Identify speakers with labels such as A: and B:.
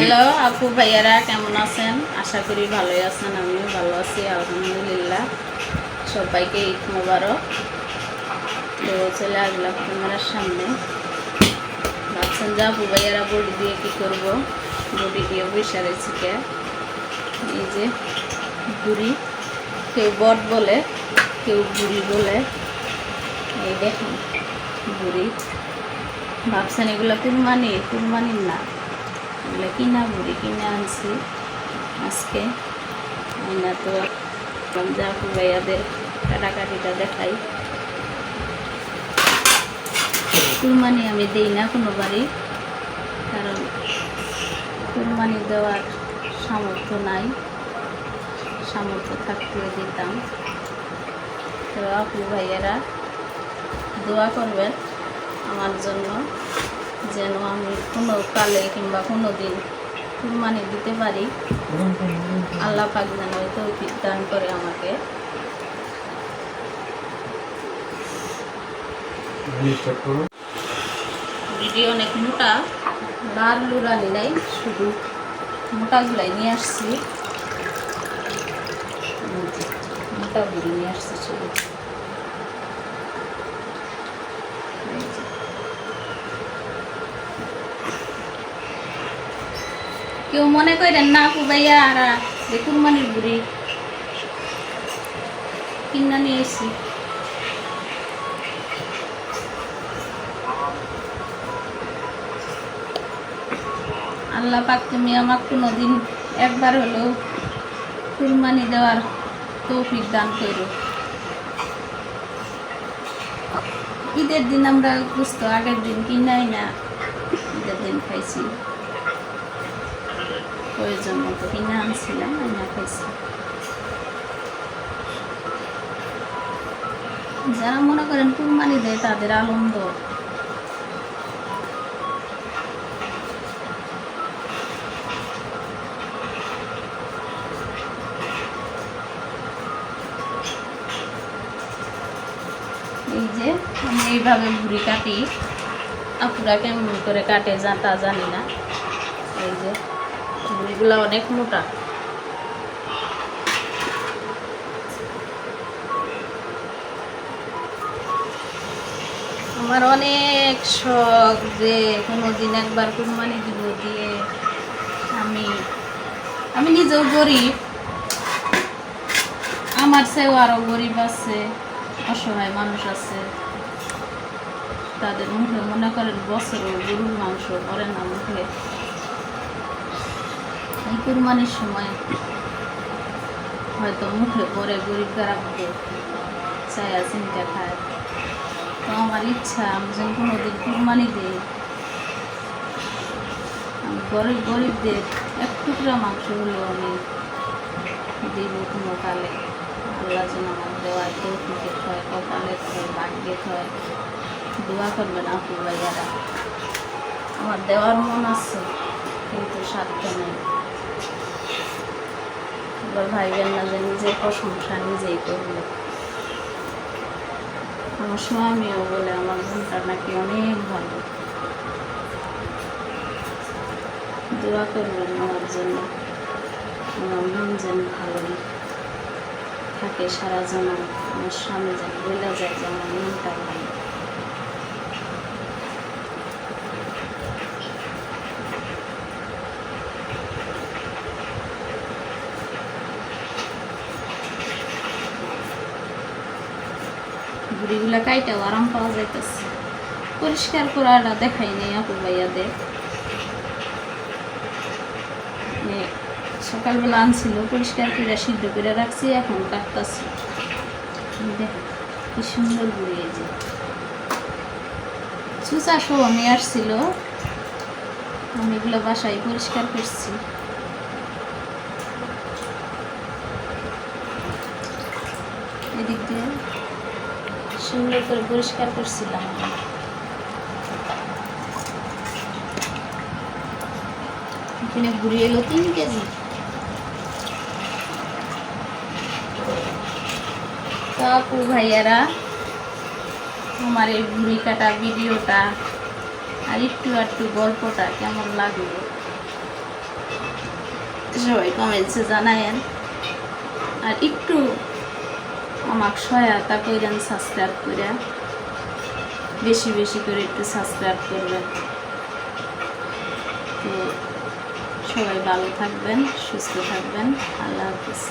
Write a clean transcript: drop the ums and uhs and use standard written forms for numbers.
A: Hello আপু ভাইয়ারা, কেমন আছেন? আশা করি ভালোই আছেন। আমিও ভালো আছি আলহামদুলিল্লাহ। সবাইকে ঈদ মোবারক। তো চলে আসলাম ক্যামেরার সামনে। ভাবছেন যে আপু ভাইয়ারা বডি দিয়ে কী করবো? বডি দিয়ে বৈশা রেছিকে এই যে বুড়ি, কেউ বট বলে, কেউ বুড়ি বলে। এই দেখুন বুড়ি। ভাবছেন এগুলো কুরবানির না, এগুলো কিনা বুড়ি, কিনে আনছি আজকে। না তো আপু ভাইয়াদের কাটাকাটিটা দেখাই। কুরবানি আমি দিই না কোনোবারই, কারণ কুরবানি দেওয়ার সামর্থ্য নাই। সামর্থ্য থাকতে দিতাম। তো আপু ভাইয়েরা দোয়া করবেন আমার জন্য, যেন আমি কোনো কালে কিংবা কোনো দিন কুরবানি দিতে পারি। আল্লাহ পাক যেন তৌফিক দান করে আমাকে। ভিডিও অনেক মোটা, লাল লুরানি নাই, শুধু মোটাগুলাই নিয়ে আসছি। মোটাগুলি নিয়ে আসছি শুধু। কেউ মনে করেন না আপু ভাইয়া আর যে কুরবানির বুড়ি কিনা নিয়ে এসছি। আল্লাহ পাক তুমি আমার কোনোদিন একবার হলেও কুরবানি দেওয়ার তৌফিক দান করো। ঈদের দিন আমরা বুঝতো, আগের দিন কিনাই না, ঈদের দিন খাইছি, প্রয়োজন মতো কিনে আনছিলাম, না খাইছি। যারা মনে করেন কুরবানি দেয় তাদের আনন্দ। এই যে আমি এইভাবে বুড়ি কাটি, আপুরা কেমন করে কাটে তা জানি না। এই যে বুড়িগুলো অনেক মোটা। আমার অনেক শখ যে কোনোদিন একবার কুরবানি দিব, দিয়ে আমি নিজেও গরিব, আমার চেয়েও আরও গরিব আছে, অসহায় মানুষ আছে, তাদের মুখে মনে করেন বছরও গরুর মাংস পরে না মুখে। এই কুরবানির সময় হয়তো মুখে পরে গরিব গারাবদের চায়া চিন্তা খায়। তো আমার ইচ্ছা আমি যেন কোনোদিন কুরবানি দিই, আমি গরিবদের এক টুকরা মাংস হলেও আমি দিব কোনো কালে। আল্লাহ যেন আমার দেওয়ার তৌফিকে হয়, কপালে হয়, ভাগ্যে হয়। দোয়া করবেন আপু ভাইয়ারা। আমার দেওয়ার মন আছে কিন্তু সাধ্য নেই। এবার ভাইবেন না যে নিজের প্রশংসা নিজেই করবে। আমার স্বামীও বলে আমার বোনটা নাকি অনেক ভালো। দোয়া করবেন আমার জন্য, আমার মন যেন ভালোই থাকে সারা জীবন। আমার স্বামী যেন বলে যায় যে আমার মনটা ভালো। বুড়িগুলা কাইটাও আরাম পাওয়া যাইতেছে। পরিষ্কার করাটা দেখাই নেই আপু ভাইয়াদের। সকালবেলা আনছিল, পরিষ্কার করে সিদ্ধ করে রাখছি, এখন কাটতেছি। দেখো কি সুন্দর বুড়ি। এই যে চুচা সহ নিয়ে আসছিল, আমি এগুলো বাসায় পরিষ্কার করছি। এদিক দিয়ে সুন্দর করে পরিষ্কার করছিলাম। এখানে বুড়ি এলো 3 কেজি। তো আপু ভাইয়ারা আমার এই বুড়ি কাটা ভিডিওটা আর একটু গল্পটা কেমন লাগলো সবাই কমেন্টসে জানায়েন, আর একটু আমাকে সহায়তা করেন সাবস্ক্রাইব করে, বেশি বেশি করে একটু সাবস্ক্রাইব করবেন। তো সবাই ভালো থাকবেন, সুস্থ থাকবেন। আল্লাহ হাফিজ।